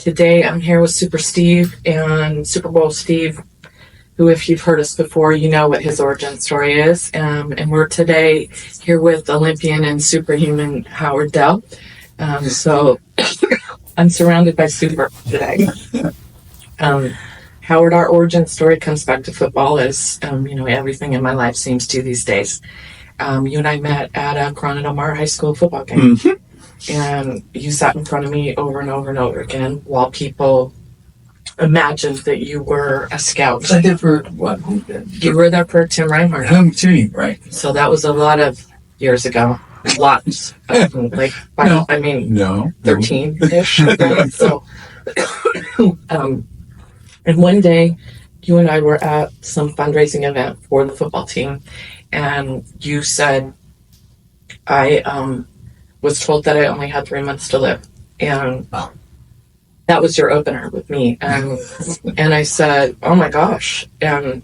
Today I'm here with Super Steve and Super Bowl Steve, who, if you've heard us before, you know what his origin story is. And we're today here with Olympian and superhuman Howard Dell. So I'm surrounded by super today. Howard, our origin story comes back to football, as everything in my life seems to these days. You and I met at a Odell-Barber-our High School football game. Mm-hmm. And you sat in front of me over and over and over again while people imagined that you were a scout. I did for what? You were there for Tim Reinhardt. Team, right. So that was a lot of years ago. Lots. 13-ish. Right? So, and one day, you and I were at some fundraising event for the football team, and you said, I was told that I only had 3 months to live. And that was your opener with me. And I said, oh my gosh. And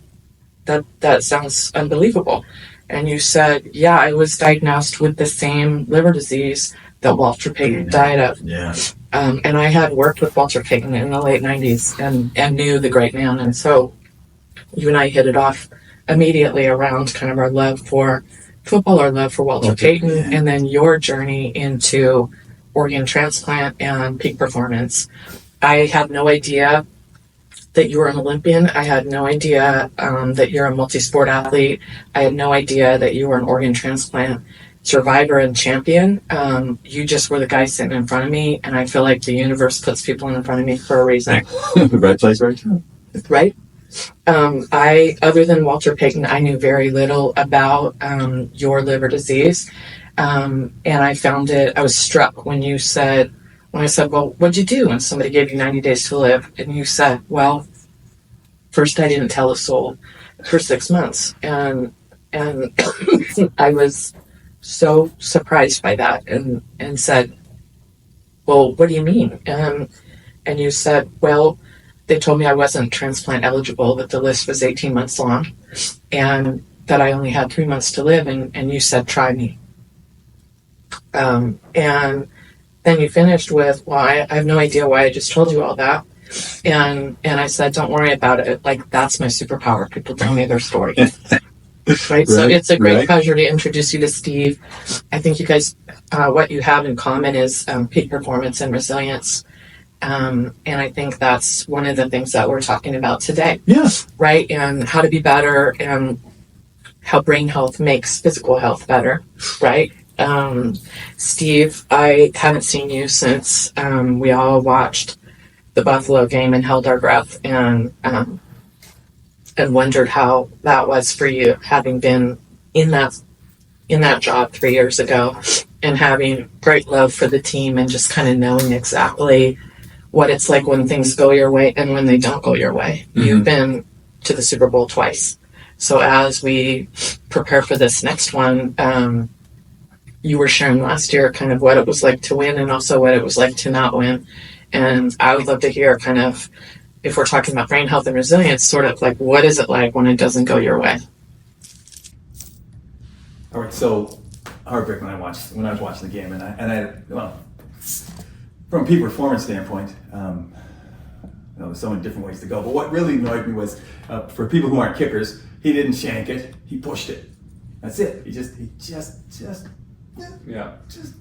that sounds unbelievable. And you said, yeah, I was diagnosed with the same liver disease that Walter Payton died of. Yeah. And I had worked with Walter Payton in the late 90s and knew the great man. And so you and I hit it off immediately around kind of our love for football, our love for Walter Payton, and then your journey into organ transplant and peak performance. I had no idea that you were an Olympian. I had no idea that you're a multi-sport athlete. I had no idea that you were an organ transplant survivor and champion. You just were the guy sitting in front of me, and I feel like the universe puts people in front of me for a reason. Right place, right time. Right? Other than Walter Payton, I knew very little about your liver disease. And I was struck when I said, well, what'd you do when somebody gave you 90 days to live? And you said, well, first I didn't tell a soul for 6 months. And I was so surprised by that and said, well, what do you mean? And you said, well, they told me I wasn't transplant eligible, that the list was 18 months long, and that I only had 3 months to live, and you said, try me. And then you finished with, well, I have no idea why I just told you all that. And I said, don't worry about it. Like, that's my superpower. People tell me their story. Right? So it's a great pleasure to introduce you to Steve. I think you guys, what you have in common is peak performance and resilience. And I think that's one of the things that we're talking about today. Yes. Right? And how to be better and how brain health makes physical health better. Right? Steve, I haven't seen you since we all watched the Buffalo game and held our breath and wondered how that was for you, having been in that job 3 years ago and having great love for the team and just kind of knowing exactly what it's like when things go your way and when they don't go your way. Mm-hmm. You've been to the Super Bowl twice. So as we prepare for this next one, you were sharing last year kind of what it was like to win and also what it was like to not win. And I would love to hear kind of, if we're talking about brain health and resilience, sort of like, what is it like when it doesn't go your way? All right, so heartbreak when I was watching the game, and I from a peak performance standpoint, there's so many different ways to go. But what really annoyed me was, for people who aren't kickers, he didn't shank it; he pushed it. That's it. He just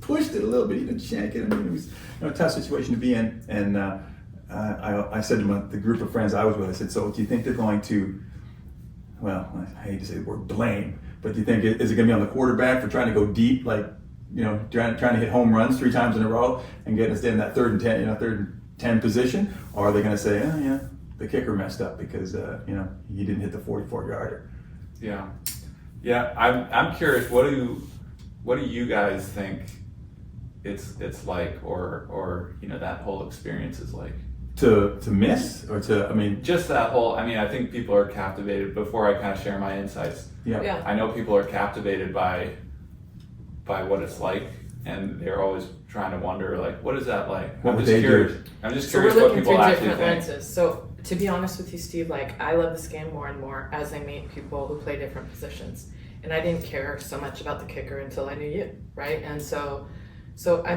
pushed it a little bit. He didn't shank it. I mean, it was a tough situation to be in. And I said to the group of friends I was with, I said, so do you think they're going to? Well, I hate to say the word blame, but do you think is it going to be on the quarterback for trying to go deep, like? Trying to hit home runs 3 times in a row and get us in that third and 10 position, or are they going to say, oh yeah, the kicker messed up because he didn't hit the 44-yarder? Yeah. I'm curious. What do you guys think it's like, or that whole experience is like? To miss or just that whole. I think people are captivated. Before I kind of share my insights, yeah. I know people are captivated by what it's like, and they're always trying to wonder, like, what is that like? I'm just curious what people actually think. Lenses. So to be honest with you, Steve, like, I love this game more and more as I meet people who play different positions, and I didn't care so much about the kicker until I knew you, right? And so I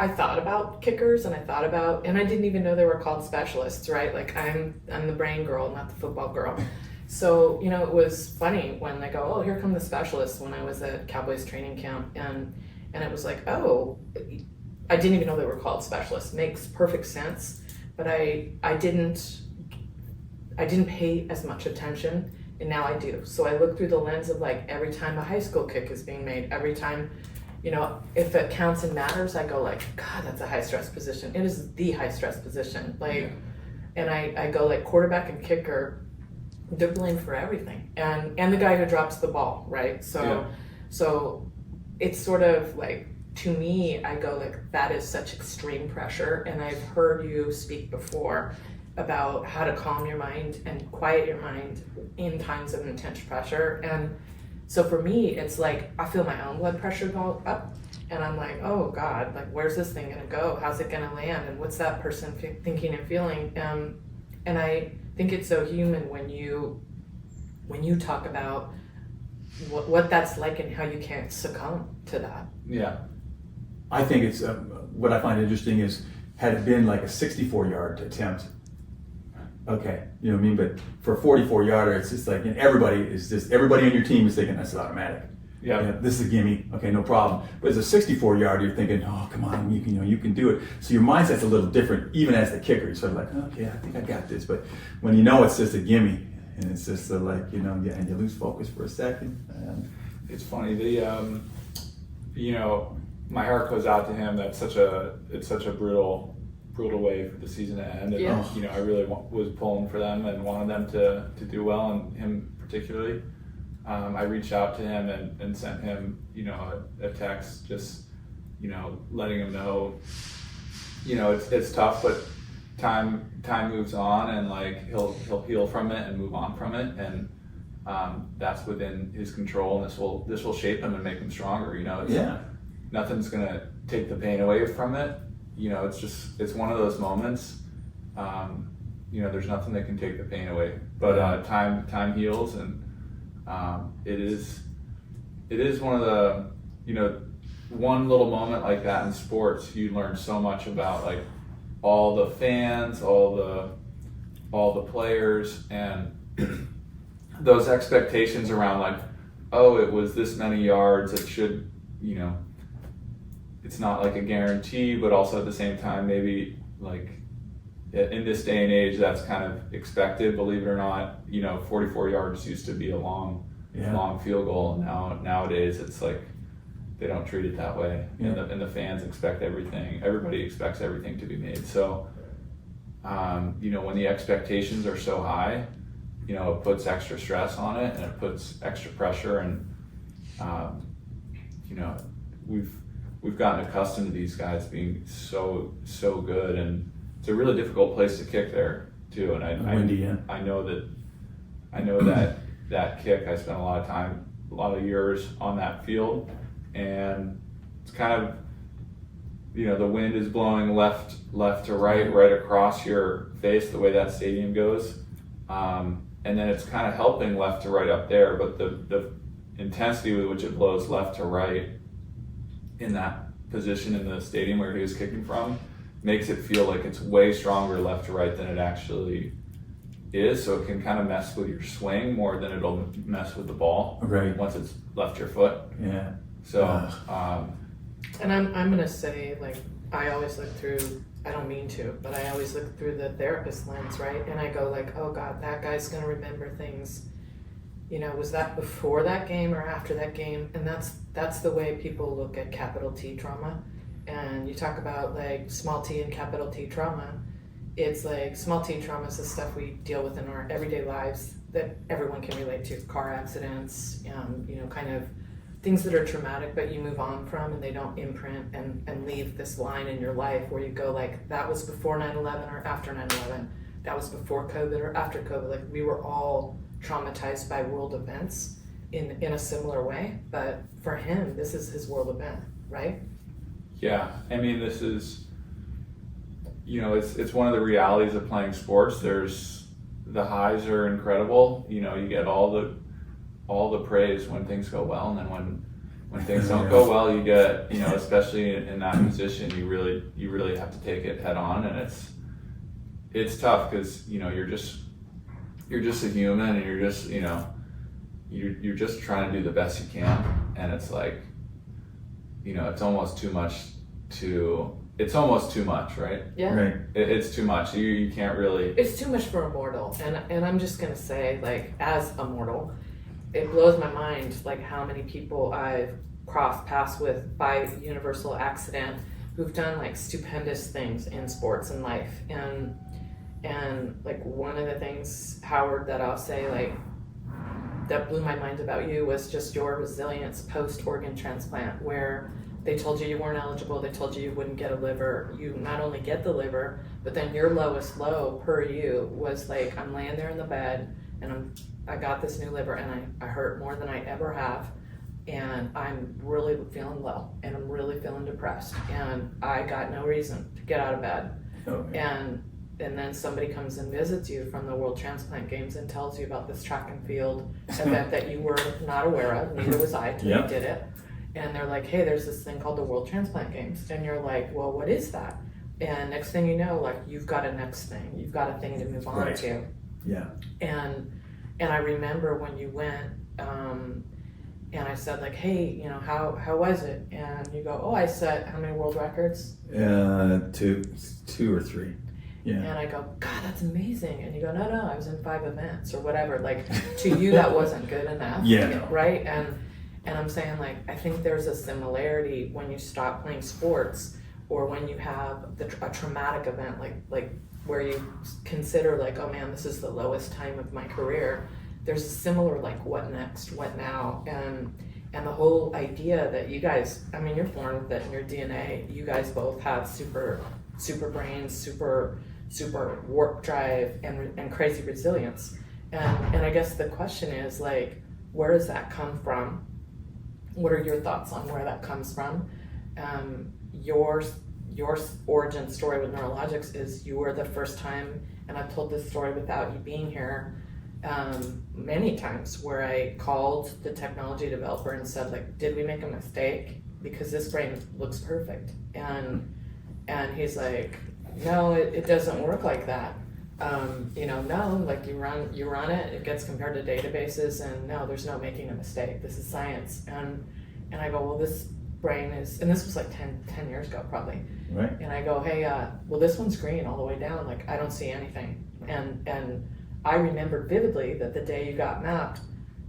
I thought about kickers, and and I didn't even know they were called specialists, right? Like I'm the brain girl, not the football girl. So, it was funny when they go, oh, here come the specialists, when I was at Cowboys training camp, and it was like, oh, I didn't even know they were called specialists. Makes perfect sense, but I didn't pay as much attention, and now I do. So I look through the lens of like every time a high school kick is being made, every time, if it counts and matters, I go like, God, that's a high stress position. It is the high stress position. Like, and I go like quarterback and kicker, they're blamed for everything, and the guy who drops the ball, right? So it's sort of like, to me, I go like, that is such extreme pressure. And I've heard you speak before about how to calm your mind and quiet your mind in times of intense pressure. And so for me, it's like, I feel my own blood pressure go up, and I'm like, oh God, like, where's this thing gonna go? How's it gonna land? And what's that person thinking and feeling? And I think it's so human when you talk about what that's like and how you can't succumb to that. Yeah. I think it's what I find interesting is, had it been like a 64-yard attempt, okay, you know what I mean? But for a 44-yarder, it's just like, and everybody on your team is thinking that's automatic. Yeah. This is a gimme. Okay, no problem. But as a 64-yarder, you're thinking, oh, come on, you can do it. So your mindset's a little different, even as the kicker. You're sort of like, okay, I think I got this. But when it's just a gimme, and it's just like, and you lose focus for a second. It's funny. My heart goes out to him. It's such a brutal way for the season to end. And, I really was pulling for them and wanted them to do well, and him particularly. I reached out to him and sent him, a text, just, letting him know, it's tough, but time moves on, and like he'll heal from it and move on from it, and that's within his control, and this will shape him and make him stronger. Nothing's gonna take the pain away from it. It's one of those moments. There's nothing that can take the pain away, but time heals, and it is one of the, one little moment like that in sports, you learn so much about like all the fans, all the players, and those expectations around like, oh, it was this many yards, it should, it's not like a guarantee, but also at the same time, maybe like in this day and age, that's kind of expected, believe it or not. 44 yards used to be a long field goal. Nowadays it's like, they don't treat it that way. And the fans expect everything. Everybody expects everything to be made. So, when the expectations are so high, it puts extra stress on it, and it puts extra pressure, and, we've gotten accustomed to these guys being so good, and it's a really difficult place to kick there too. And I know that kick, I spent a lot of years on that field, and it's kind of, the wind is blowing left to right across your face, the way that stadium goes, and then it's kind of helping left to right up there, but the intensity with which it blows left to right in that position in the stadium where he was kicking from makes it feel like it's way stronger left to right than it actually is. So it can kind of mess with your swing more than it'll mess with the ball. Right. Once it's left your foot. Yeah. So. And I'm gonna say, like, I always look through, I don't mean to, but I always look through the therapist lens, right? And I go like, oh God, that guy's gonna remember things. Was that before that game or after that game? And that's the way people look at capital T trauma. And you talk about like small t and capital T trauma. It's like small t trauma is the stuff we deal with in our everyday lives that everyone can relate to. Car accidents, kind of things that are traumatic, but you move on from, and they don't imprint and leave this line in your life where you go like, that was before 9/11 or after 9/11. That was before COVID or after COVID. Like, we were all traumatized by world events in a similar way, but for him, this is his world event, right? Yeah, I mean, this is, it's one of the realities of playing sports. There's, the highs are incredible. You get all the praise when things go well, and then when things don't go well, you get, especially in that position, you really have to take it head on, and it's tough because you're just a human, and you're just you're just trying to do the best you can, and it's like it's almost too much right? Yeah. Right. It's too much. You can't really. It's too much for a mortal, and I'm just gonna say, like, as a mortal, it blows my mind, like, how many people I've crossed paths with by universal accident who've done, like, stupendous things in sports and life. And like, one of the things, Howard, that I'll say, like, that blew my mind about you was just your resilience post-organ transplant, where they told you weren't eligible, they told you wouldn't get a liver. You not only get the liver, but then your lowest low per you was like, I'm laying there in the bed, and I got this new liver, and I hurt more than I ever have, and I'm really feeling low, and I'm really feeling depressed, and I got no reason to get out of bed. Okay. And then somebody comes and visits you from the World Transplant Games and tells you about this track and field event that you were not aware of, neither was I till you did it. And they're like, hey, there's this thing called the World Transplant Games. And you're like, well, what is that? And next thing you know, like, you've got a next thing. You've got a thing to move on to. Yeah. And I remember when you went, and I said, like, hey, how was it? And you go, oh, I set how many world records? 2 or 3. Yeah. And I go, God, that's amazing. And you go, no, I was in 5 events or whatever. Like, to you, that wasn't good enough. Yeah. Right? And I'm saying, like, I think there's a similarity when you stop playing sports, or when you have a traumatic event, like where you consider, like, oh man, this is the lowest time of my career. There's a similar, like, what next, what now, and the whole idea that you guys, I mean, you're born with it in your DNA. You guys both have super brains, super warp drive, and crazy resilience. And I guess the question is, like, where does that come from? What are your thoughts on where that comes from? Your origin story with Neurologics is you were the first time, and I've told this story without you being here many times, where I called the technology developer and said, like, did we make a mistake? Because this brain looks perfect. And he's like, no, it doesn't work like that. No, like, you run it, it gets compared to databases, and no, there's no making a mistake. This is science. And I go, well, this brain is, and this was like 10 years ago probably. Right. And I go, hey, well, this one's green all the way down. Like, I don't see anything. And I remember vividly that the day you got mapped,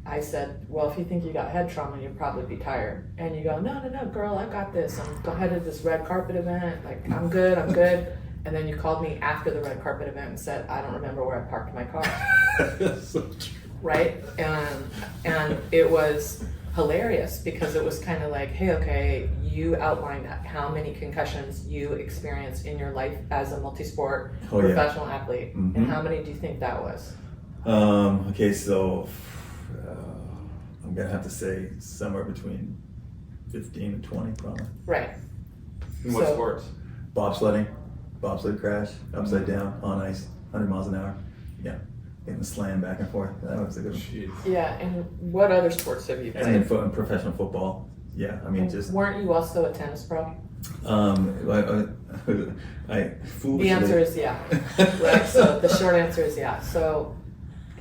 I said, well, if you think you got head trauma, you'll probably be tired. And you go, no, girl, I got this. I'm headed to this red carpet event. Like, I'm good. And then you called me after the red carpet event and said, I don't remember where I parked my car. That's so true. Right? And it was hilarious, because it was kind of like, hey, okay, you outlined how many concussions you experienced in your life as a multi-sport professional athlete. Mm-hmm. And how many do you think that was? Okay, so I'm going to have to say somewhere between 15 and 20 probably. Right. In what sports? Bobsled crash, upside down, on ice, 100 miles an hour. Yeah, getting slammed back and forth. That was a good one. Jeez. Yeah, and what other sports have you played? And then professional football. Yeah, I mean, just... Weren't you also a tennis pro? I foolishly... The answer is yeah. Right, so the short answer is yeah. So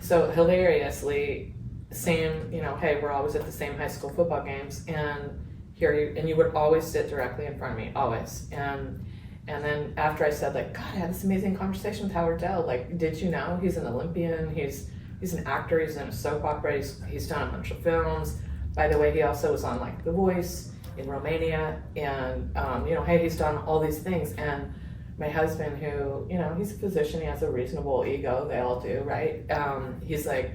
hilariously, same, hey, we're always at the same high school football games, and you would always sit directly in front of me, always. And then after I said, like, God, I had this amazing conversation with Howard Dell. Like, did you know he's an Olympian? He's an actor. He's in a soap opera. He's done a bunch of films. By the way, he also was on, like, The Voice in Romania. And, hey, he's done all these things. And my husband, who, he's a physician. He has a reasonable ego. They all do, right? He's like,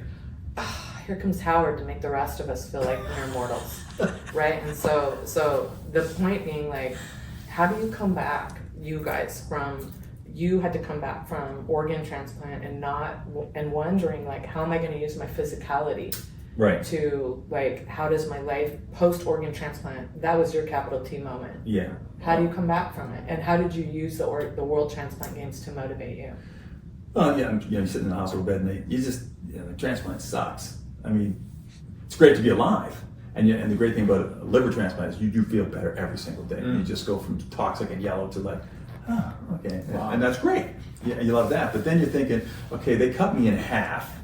here comes Howard to make the rest of us feel like mere mortals, right? And so the point being, like, how do you come back, you guys, you had to come back from organ transplant and wondering, like, how am I going to use my physicality to, like, how does my life post-organ transplant, that was your capital T moment. Yeah. How do you come back from it? And how did you use the World Transplant Games to motivate you? Well, yeah, you're sitting in the hospital bed, and the transplant sucks. I mean, it's great to be alive, and the great thing about a liver transplant is you do feel better every single day. You just go from toxic and yellow to like, oh, okay, Wow. and that's great. Yeah, you love that. But then you're thinking, okay, they cut me in half.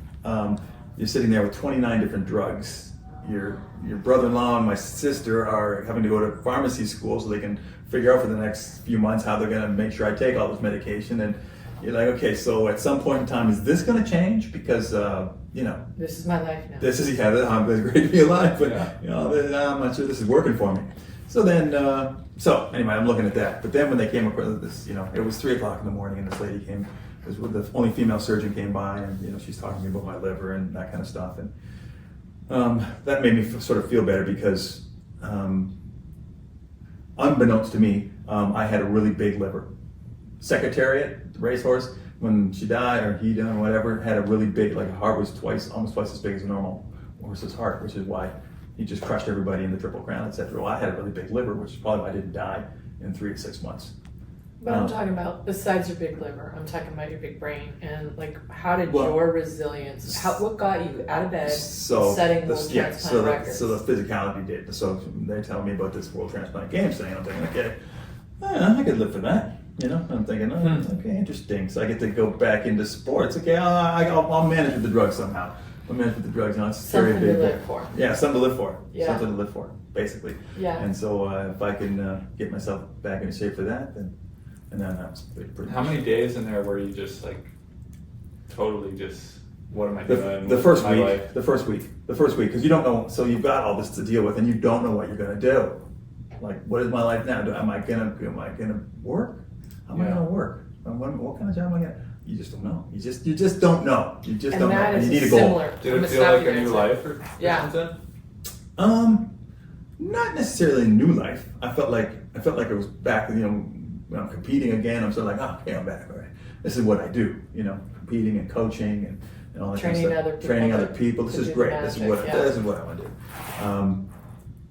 You're sitting there with 29 different drugs. Your brother-in-law and my sister are having to go to pharmacy school so they can figure out for the next few months how they're going to make sure I take all this medication. And you're like, okay, so at some point in time, is this going to change? Because this is my life now. this is it's great to be alive, but Yeah. I'm not sure this is working for me. So then, anyway, I'm looking at that. But then when they came across this, it was 3:00 in the morning, and this lady came. It was the only female surgeon came by, and she's talking to me about my liver and that kind of stuff, and that made me sort of feel better because, unbeknownst to me, I had a really big liver. Secretariat, the racehorse, when she died or he died, whatever, had a really big, like, heart was almost twice as big as a normal horse's heart, which is why he just crushed everybody in the Triple Crown, etc. Well, I had a really big liver, which is probably why I didn't die in 3 to 6 months. But I'm talking about, besides your big liver, I'm talking about your big brain, and like, how did your resilience, what got you out of bed, setting world transplant records? So the physicality did. So they tell me about this world transplant games thing, I'm thinking, okay, I could live for that. I'm thinking, okay, interesting. So I get to go back into sports. Okay, I'll manage with the drugs somehow. I'll manage with the drugs. It's something very big. To live for. Yeah, something to live for. Yeah. Something to live for, basically. Yeah. And so if I can get myself back into shape for that, then that's pretty. How many days in there were you just like totally just, what am I doing? The first week, because you don't know. So you've got all this to deal with, and you don't know what you're going to do. Like, what is my life now? Am I gonna work? How am I gonna work? What kind of job am I gonna? You just don't know. You just don't know. You just don't know. And you need a goal. Did it feel like a new life or something? Not necessarily a new life. I felt like it was back. When I'm competing again, I'm sort of like, okay, I'm back. All right, this is what I do. Competing and coaching and all that training kind of stuff. Training other people. This is great. This is what I want to do.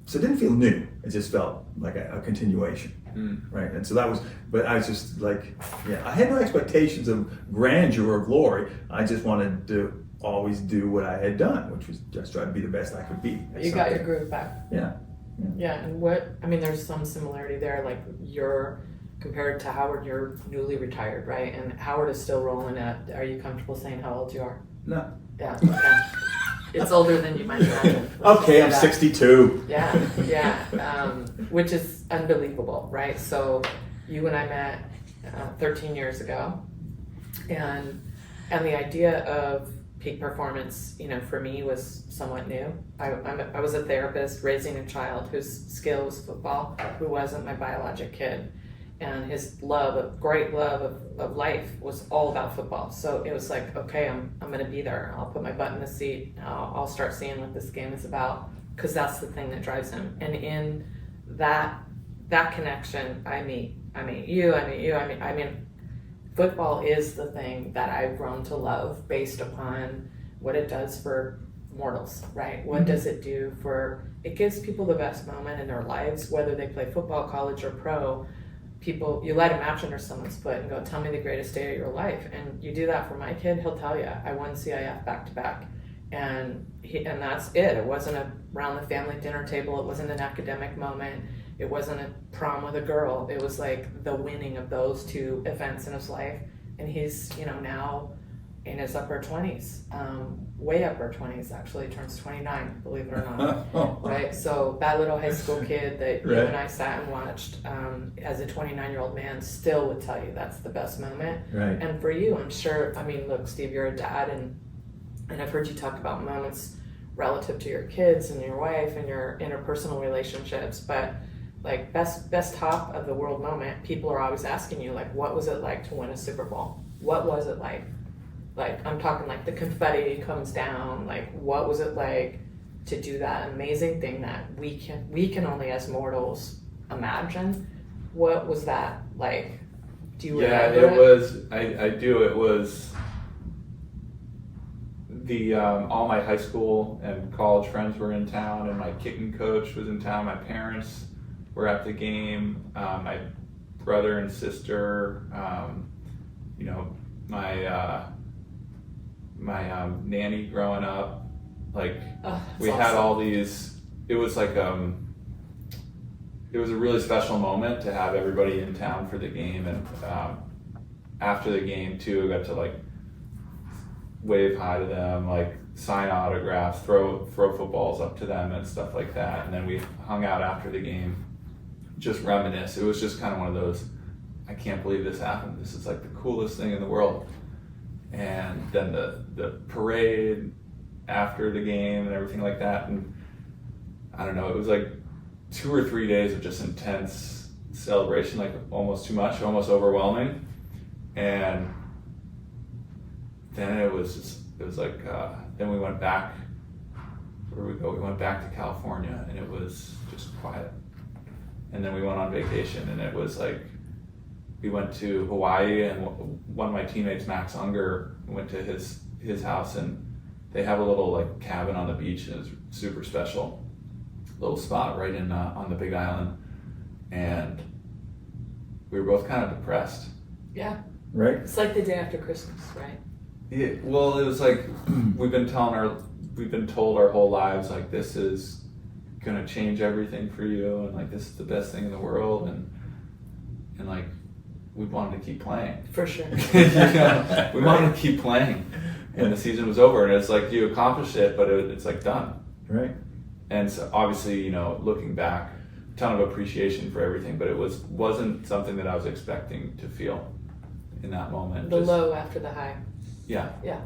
So it didn't feel new. It just felt like a continuation, right? And so that was. But I was just like, I had no expectations of grandeur or glory. I just wanted to always do what I had done, which was just try to be the best I could be. You got your groove back. Yeah. And there's some similarity there. Like, you're compared to Howard, you're newly retired, right? And Howard is still rolling at. Are you comfortable saying how old you are? No. Yeah. Okay. It's older than you might imagine. Okay, I'm 62. Yeah. Which is unbelievable, right? So you and I met 13 years ago, and the idea of peak performance, for me was somewhat new. I was a therapist raising a child whose skill was football, who wasn't my biologic kid. And his great love of life was all about football. So it was like, okay, I'm going to be there. I'll put my butt in the seat. I'll start seeing what this game is about, because that's the thing that drives him. And in that connection, I meet you. I mean, football is the thing that I've grown to love based upon what it does for mortals, right? What does it do it gives people the best moment in their lives, whether they play football, college, or pro. People, you light a match under someone's foot and go, tell me the greatest day of your life. And you do that for my kid, he'll tell you, I won CIF back to back. And that's it. It wasn't around the family dinner table. It wasn't an academic moment. It wasn't a prom with a girl. It was like the winning of those two events in his life. And he's, now in his upper 20s, way upper 20s actually, turns 29, believe it or not. Right? So that little high school kid that you and I sat and watched as a 29-year-old man still would tell you that's the best moment. Right. And for you, I'm sure, look, Steve, you're a dad, and I've heard you talk about moments relative to your kids and your wife and your interpersonal relationships, but like best top of the world moment, people are always asking you, like, what was it like to win a Super Bowl? What was it like? Like, I'm talking like the confetti comes down, like what was it like to do that amazing thing that we can only as mortals imagine? What was that like? Do you remember it was, I do, it was the all my high school and college friends were in town, and my kicking coach was in town, my parents were at the game, my brother and sister, my nanny growing up, like we had all these, it was like it was a really special moment to have everybody in town for the game, and after the game too, I got to like wave hi to them, like sign autographs, throw footballs up to them and stuff like that. And then we hung out after the game, just reminisce. It was just kind of one of those, I can't believe this happened. This is like the coolest thing in the world. And then the parade after the game and everything like that. And I don't know, it was like 2 or 3 days of just intense celebration, like almost too much, almost overwhelming. And then it was like, then we went back, where did we go? We went back to California, and it was just quiet. And then we went on vacation, and it was like, we went to Hawaii, and one of my teammates, Max Unger, went to his house, and they have a little like cabin on the beach, and it's super special little spot right in on the Big Island. And we were both kind of depressed. Yeah. Right? It's like the day after Christmas, right? Yeah, well, it was like we've been told our whole lives, like, this is gonna change everything for you, and like this is the best thing in the world, and like we wanted to keep playing. For sure. We wanted to keep playing, and the season was over, and it's like you accomplished it, but it's like done. Right. And so obviously, looking back, a ton of appreciation for everything, but it wasn't something that I was expecting to feel in that moment. The low after the high. Yeah. Yeah.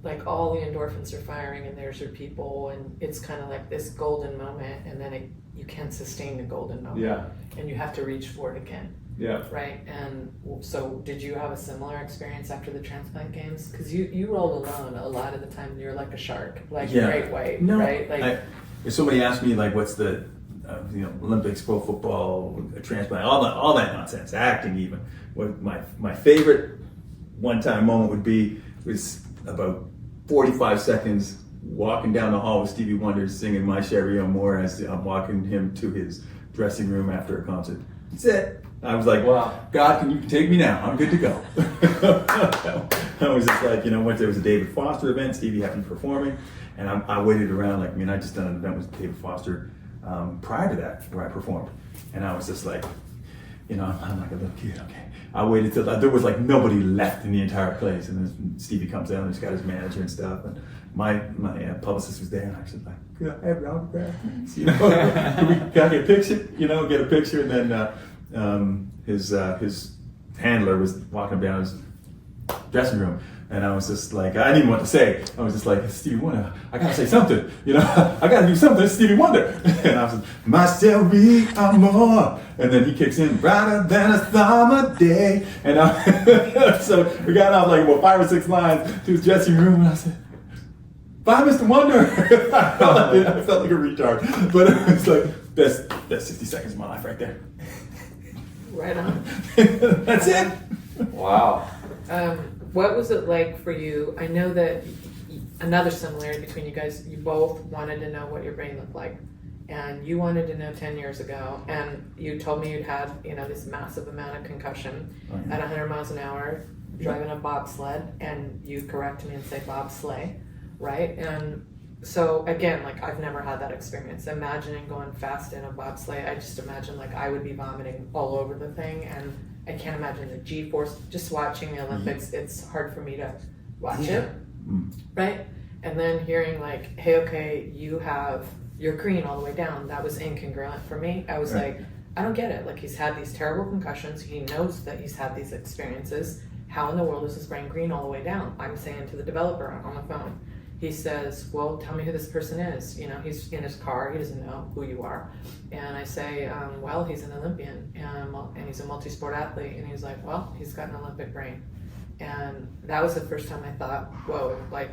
Like all the endorphins are firing, and there's your people, and it's kind of like this golden moment, and then you can't sustain the golden moment. Yeah. And you have to reach for it again. Yeah. Right. And so did you have a similar experience after the transplant games? Because you rolled alone a lot of the time. You're like a shark, like a great white, right? Like, if somebody asked me, like, what's the Olympics, pro football, transplant, all that nonsense, acting even, what my favorite one-time moment would be was about 45 seconds walking down the hall with Stevie Wonder singing My Sherry O'More as I'm walking him to his dressing room after a concert. That's it. I was like, wow, God, you can take me now. I'm good to go. I was just like, there was a David Foster event, Stevie happened to be performing, and I waited around, I just done an event with David Foster prior to that where I performed. And I was just like, I'm like a little kid, okay. I waited till there was like nobody left in the entire place, and then Stevie comes down and he's got his manager and stuff, and my publicist was there, and I was like, could I have your autograph, please? Can I get a picture? Get a picture, and then his handler was walking down his dressing room, and I was just like, I didn't even know what to say. I was just like, Stevie Wonder, I gotta say something, I gotta do something, it's Stevie Wonder. And I was like, My Sherry O'More. And then he kicks in, brighter than a summer day. And so we got out like 5 or 6 lines to his dressing room, and I said, bye, Mr. Wonder. I felt like a retard, but it was like, that's 60 seconds of my life right there. right on. That's it. Wow. What was it like for you? I know that another similarity between you guys, you both wanted to know what your brain looked like. And you wanted to know 10 years ago, and you told me you'd had, this massive amount of concussion at 100 miles an hour, driving a bobsled, and you corrected me and say bobsleigh, right? And so again, like, I've never had that experience. Imagining going fast in a bobsleigh, I just imagine like I would be vomiting all over the thing, and I can't imagine the G-force. Just watching the Olympics, it's hard for me to watch it, right? And then hearing like, hey, okay, you're green all the way down. That was incongruent for me. I was like, I don't get it. Like, he's had these terrible concussions. He knows that he's had these experiences. How in the world is his brain green all the way down? I'm saying to the developer on the phone. He says, well, tell me who this person is. He's in his car. He doesn't know who you are. And I say, well, he's an Olympian, and he's a multi-sport athlete. And he's like, well, he's got an Olympic brain. And that was the first time I thought, whoa, like,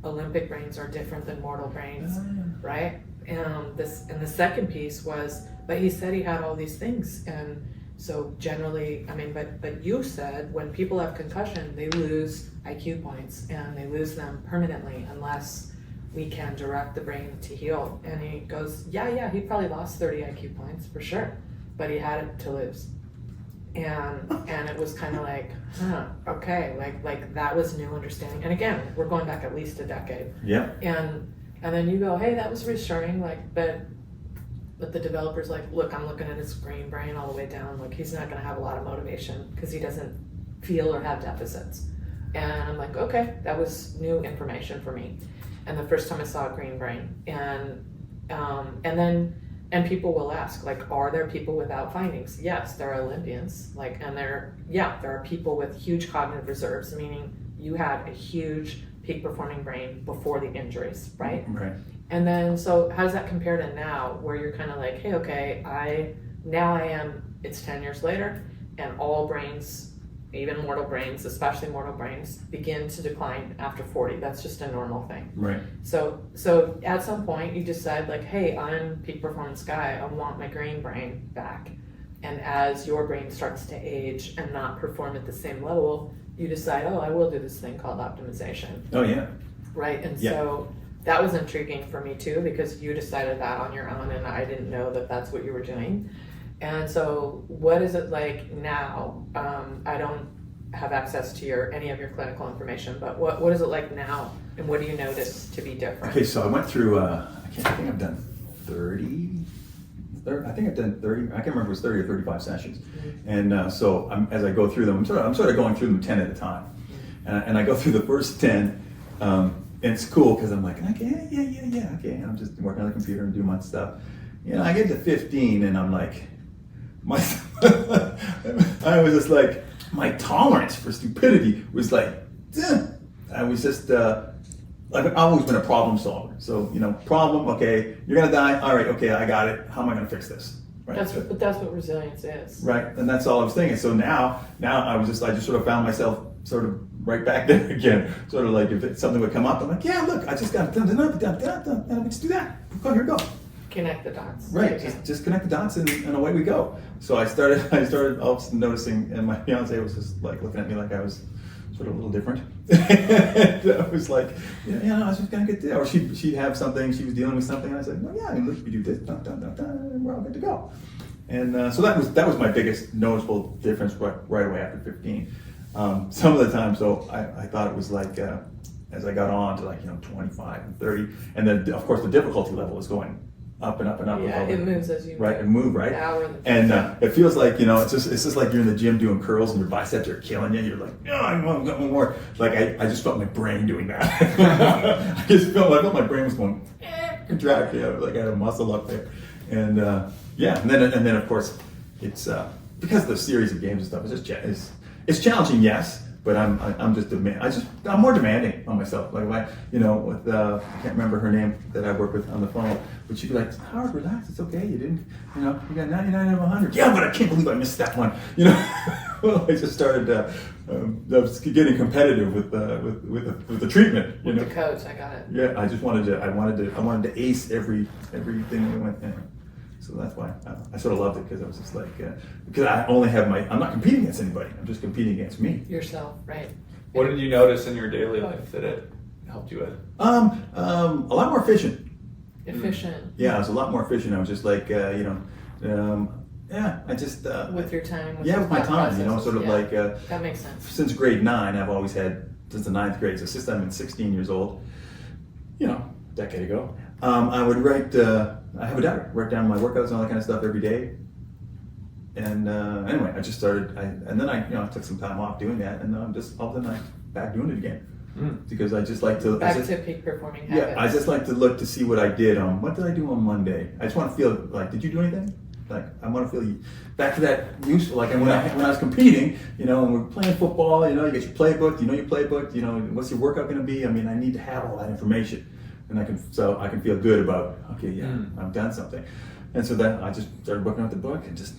Olympic brains are different than mortal brains, right? And the second piece was, but he said he had all these things, and so generally, but you said when people have concussion, they lose IQ points, and they lose them permanently unless we can direct the brain to heal. And he goes, yeah, he probably lost 30 IQ points for sure, but he had it to lose. And it was kind of like, okay, like that was new understanding. And again, we're going back at least a decade. Yeah. And then you go, hey, that was reassuring, like, but but the developer's like, look, I'm looking at his green brain all the way down. Like, he's not going to have a lot of motivation because he doesn't feel or have deficits. And I'm like, okay, that was new information for me. And the first time I saw a green brain, and people will ask, like, are there people without findings? Yes, there are Olympians, like, and there are people with huge cognitive reserves, meaning you had a huge peak performing brain before the injuries, right? Right. And then, so how does that compare to now, where you're kind of like, hey, okay, it's 10 years later, and all brains, even mortal brains, especially mortal brains, begin to decline after 40. That's just a normal thing. Right. So at some point you decide, like, hey, I'm peak performance guy, I want my green brain back. And as your brain starts to age and not perform at the same level, you decide, I will do this thing called optimization. Oh yeah. Right. And Yeah. so that was intriguing for me too, because you decided that on your own, and I didn't know that that's what you were doing. And so what is it like now? I don't have access to any of your clinical information, but what is it like now, and what do you notice to be different? Okay, so I went through, I think I've done 30, I think I've done 30, I can't remember if it was 30 or 35 sessions. Mm-hmm. And so as I go through them, I'm sort of going through them 10 at a time. And I go through the first 10, and it's cool because I'm like, okay, yeah, okay. And I'm just working on the computer and doing my stuff. I get to 15 and I'm like, I was just like, my tolerance for stupidity was like, I was just, I've always been a problem solver. So, problem, okay, you're gonna die, all right, okay, I got it. How am I gonna fix this? Right. But that's what resilience is. Right, and that's all I was thinking. So now I just sort of found myself sort of right back there again. Sort of like if something would come up, I'm like, yeah, look, I just got done, and let's do that. Come here, go. Connect the dots. Right, just connect the dots and away we go. So I started all of a sudden noticing, and my fiance was just like looking at me like I was sort of a little different. And I was like, I was just gonna get there. Or she'd have something, she was dealing with something, and I said, well, yeah, look, we do this, and we're all good to go. And so that was my biggest noticeable difference right away after 15. Some of the time, so I thought it was like as I got on to 25 and 30, and then of course the difficulty level is going up and up and up. Yeah, it moves as you move, right? And it feels like it's just like you're in the gym doing curls and your biceps are killing you. You're like, I want one more. Like I just felt my brain doing that. I felt my brain was going contract. Like I had a muscle up there, and and then of course it's because of the series of games and stuff. It's challenging, yes. But I'm more demanding on myself. Like with I can't remember her name that I work with on the phone, but she'd be like, Howard, relax, it's okay. You didn't, you got 99 out of 100. Yeah, but I can't believe I missed that one. Well, I just started I was getting competitive with the treatment. With the coach, I got it. Yeah, I just wanted to ace everything we went in. So that's why I sort of loved it, because I was just like, because I only have I'm not competing against anybody. I'm just competing against me. Yourself, right. What did you notice in your daily life that it helped you with? A lot more efficient. Efficient. Yeah, I was a lot more efficient. I was just like, I just... with your time. With my time, sort of like... that makes sense. Since grade 9, I've always had, since the 9th grade, so since I'm 16 years old, a decade ago, I would write... I have a diary, write down my workouts and all that kind of stuff every day. And anyway, I just started, and then I took some time off doing that, and then I'm just, all of a sudden I'm back doing it again. Because I just like to... to peak performing habits. Yeah, I just like to look to see what I did what did I do on Monday? I just want to feel like, did you do anything? Like, I want to feel back to that useful, like when I was competing, and we're playing football, you get your playbook, your playbook, what's your workout going to be? I mean, I need to have all that information. And I can feel good about, okay, I've done something. And so then I just started working out the book and just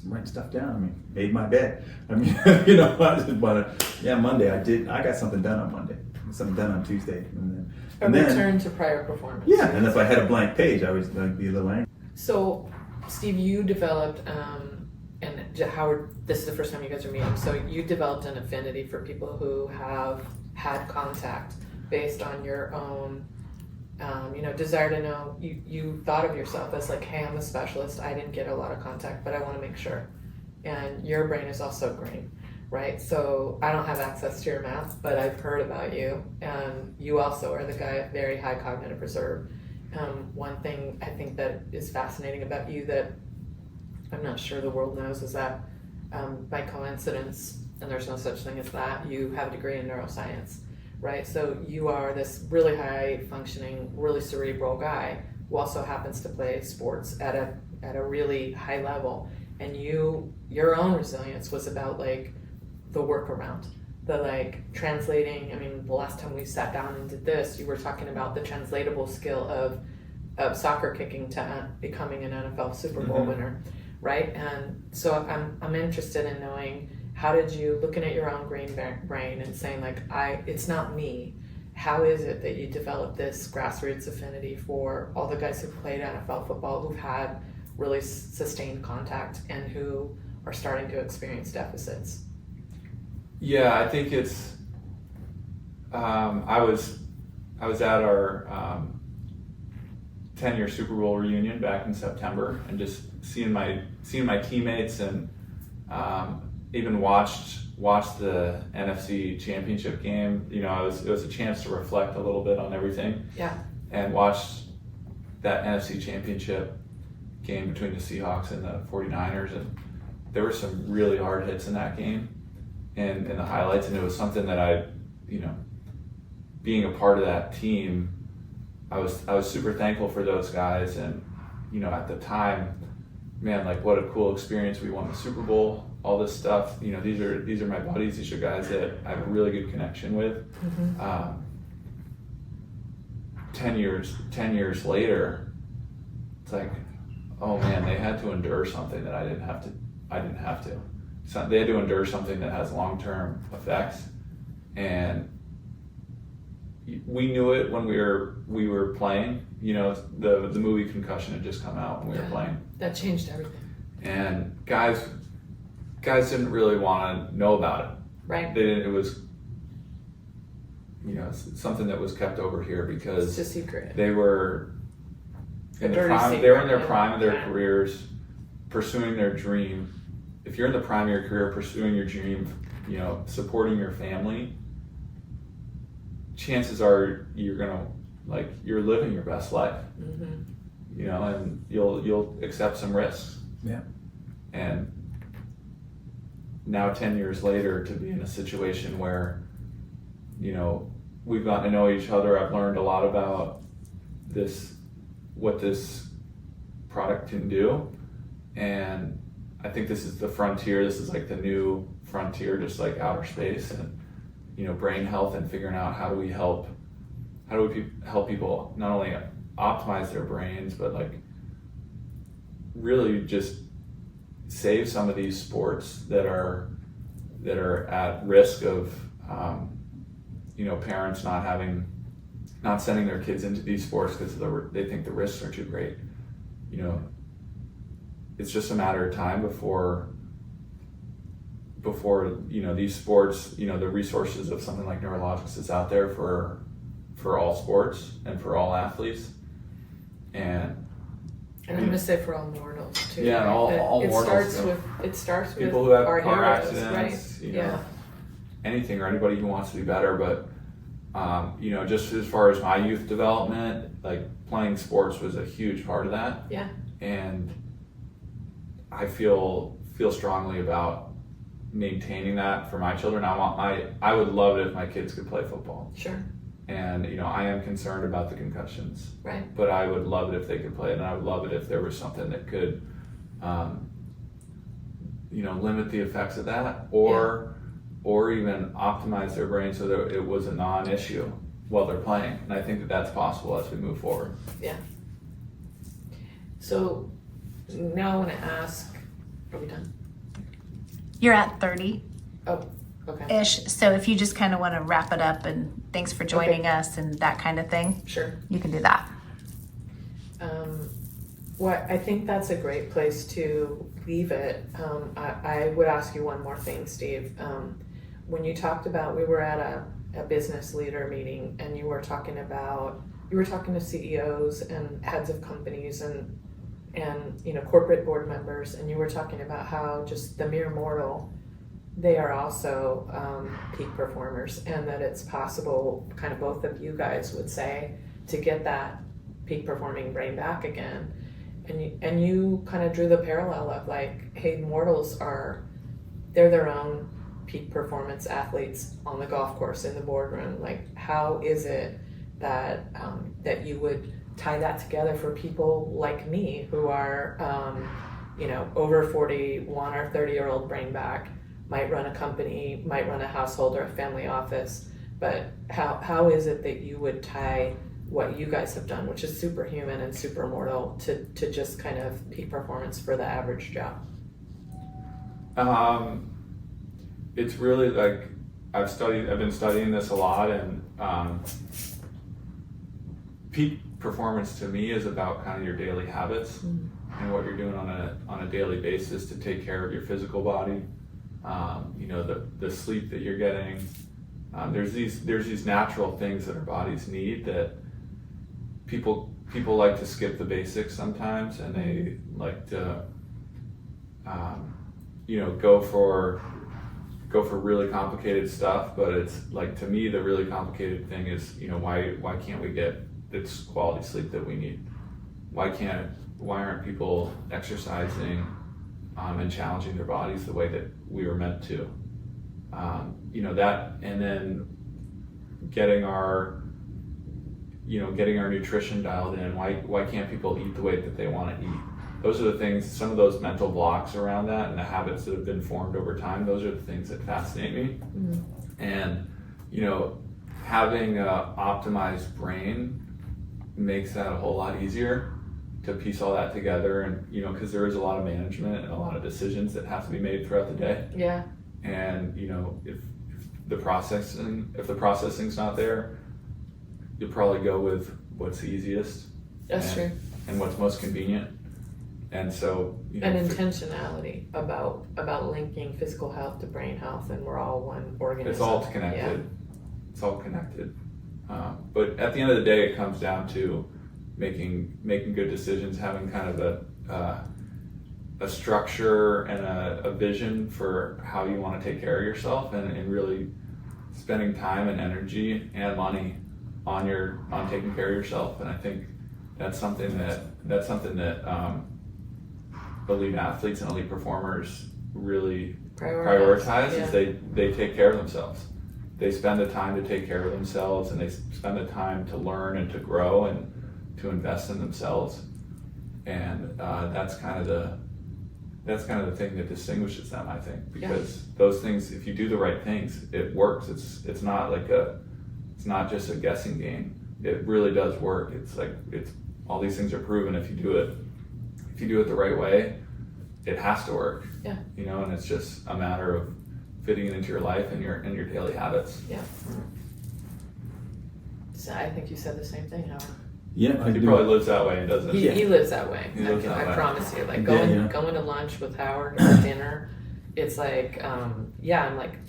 writing stuff down. I mean, made my bed. I mean, I just want to, Monday I got something done on Monday, something done on Tuesday. And then return to prior performance. Yeah, and if I had a blank page, I would be a little angry. So, Steve, you developed, and Howard, this is the first time you guys are meeting, so you developed an affinity for people who have had contact based on your own desire to know. You thought of yourself as like, hey, I'm a specialist. I didn't get a lot of contact, but I want to make sure. And your brain is also green, right? So I don't have access to your math, but I've heard about you. And you also are the guy at very high cognitive reserve. one thing I think that is fascinating about you that I'm not sure the world knows is that by coincidence, and there's no such thing as that, you have a degree in neuroscience, right? So you are this really high functioning, really cerebral guy who also happens to play sports at a really high level. And your own resilience was about like the workaround, the like translating. I mean, the last time we sat down and did this, you were talking about the translatable skill of soccer kicking to becoming an NFL Super Bowl winner, right? And so I'm interested in knowing, how did you, looking at your own brain and saying like, it's not me. How is it that you developed this grassroots affinity for all the guys who played NFL football, who've had really sustained contact and who are starting to experience deficits? Yeah, I think it's. I was at our 10-year Super Bowl reunion back in September, and just seeing my teammates, and even watched the NFC Championship game. You know, it was a chance to reflect a little bit on everything. Yeah. And watched that NFC Championship game between the Seahawks and the 49ers, and there were some really hard hits in that game and in the highlights, and it was something that I, being a part of that team, I was super thankful for those guys. And at the time, man, like, what a cool experience. We won the Super Bowl, all this stuff. These are my buddies. These are guys that I have a really good connection with. 10 years later, it's like, oh man, they had to endure something that I didn't have to. So they had to endure something that has long-term effects, and we knew it when we were playing. The movie Concussion had just come out when we were playing. That changed everything. And guys didn't really want to know about it. Right. They didn't. It was something that was kept over here because it's a secret. They were in their prime of their careers, pursuing their dream. If you're in the prime of your career, pursuing your dream, supporting your family, chances are you're living your best life. And you'll accept some risks. Yeah. And now 10 years later, to be in a situation where, we've gotten to know each other, I've learned a lot about what this product can do. And I think this is the frontier. This is like the new frontier, just like outer space and, brain health, and figuring out how do we help people not only optimize their brains, but like really just save some of these sports that are at risk of, parents not sending their kids into these sports because they think the risks are too great. It's just a matter of time before these sports, the resources of something like Neurologics is out there for all sports and for all athletes. And I'm going to say for all mortals too. Yeah, right? all mortals. It starts with people who have our car heroes, accidents, right? Anything, or anybody who wants to be better. But just as far as my youth development, like playing sports was a huge part of that. Yeah. And I feel strongly about maintaining that for my children. I would love it if my kids could play football. Sure. And I am concerned about the concussions. Right. But I would love it if they could play it, and I would love it if there was something that could, limit the effects of that, or even optimize their brain so that it was a non-issue while they're playing. And I think that that's possible as we move forward. Yeah. So now I want to ask, are we done? You're at 30. Oh, okay. Ish. So if you just kind of want to wrap it up and thanks for joining us and that kind of thing, Sure. you can do that. I think that's a great place to leave it. I would ask you one more thing, Steve. When you talked about, we were at a business leader meeting, and you were talking to CEOs and heads of companies and corporate board members, and you were talking about how just the mere mortal, they are also peak performers, and that it's possible, kind of both of you guys would say, to get that peak performing brain back again. And you kind of drew the parallel of like, hey, mortals they're their own peak performance athletes on the golf course, in the boardroom. Like, how is it that that you would tie that together for people like me who are over 41 or 30-year-old brain back, might run a company, might run a household or a family office, but how is it that you would tie what you guys have done, which is superhuman and super mortal, to just kind of peak performance for the average Joe? It's really like I've been studying this a lot, and peak performance to me is about kind of your daily habits and what you're doing on a daily basis to take care of your physical body. The sleep that you're getting. There's these natural things that our bodies need that people like to skip the basics sometimes, and they like to go for really complicated stuff. But it's like, to me, the really complicated thing is, why can't we get this quality sleep that we need? Why aren't people exercising and challenging their bodies the way that we were meant to? That, and then getting our nutrition dialed in. Why can't people eat the way that they want to eat? Those are the things, some of those mental blocks around that and the habits that have been formed over time, those are the things that fascinate me. And, having an optimized brain makes that a whole lot easier to piece all that together. And, because there is a lot of management and a lot of decisions that have to be made throughout the day. Yeah. And, if the processing's not there, you'll probably go with what's the easiest. That's true. And what's most convenient. And so, and intentionality about linking physical health to brain health, and we're all one organism. It's all connected. Yeah. It's all connected. But at the end of the day, it comes down to making good decisions, having kind of a structure and a vision for how you want to take care of yourself, and really spending time and energy and money on taking care of yourself. And I think that's something that elite athletes and elite performers really prioritize. Yeah. Is they take care of themselves. They spend the time to take care of themselves, and they spend the time to learn and to grow and to invest in themselves. And that's kind of the thing that distinguishes them, I think, because those things, if you do the right things, it works. It's not just a guessing game. It really does work. It's all these things are proven. If you do it the right way, it has to work. Yeah. And it's just a matter of fitting it into your life and your daily habits. Yeah. So I think you said the same thing, Howard. Yeah, He probably lives that way and does it. He lives that way. I promise you. Like going to lunch with Howard or dinner, it's like, I'm like,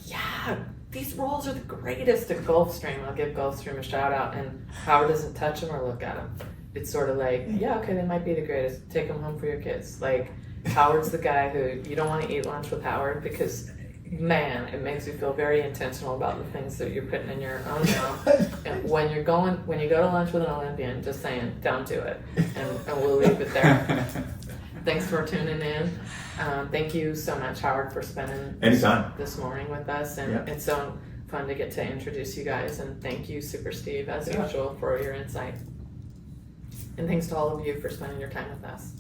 these rolls are the greatest at Gulfstream. I'll give Gulfstream a shout out, and Howard doesn't touch them or look at them. It's sort of like, okay, they might be the greatest. Take them home for your kids. Like, Howard's the guy who you don't want to eat lunch with Howard because, man, it makes you feel very intentional about the things that you're putting in your own mouth. And when you go to lunch with an Olympian, just saying, don't do it, and we'll leave it there. Thanks for tuning in. Thank you so much, Howard, for spending this morning with us, and it's so fun to get to introduce you guys. And thank you, Super Steve, as usual, for your insight. And thanks to all of you for spending your time with us.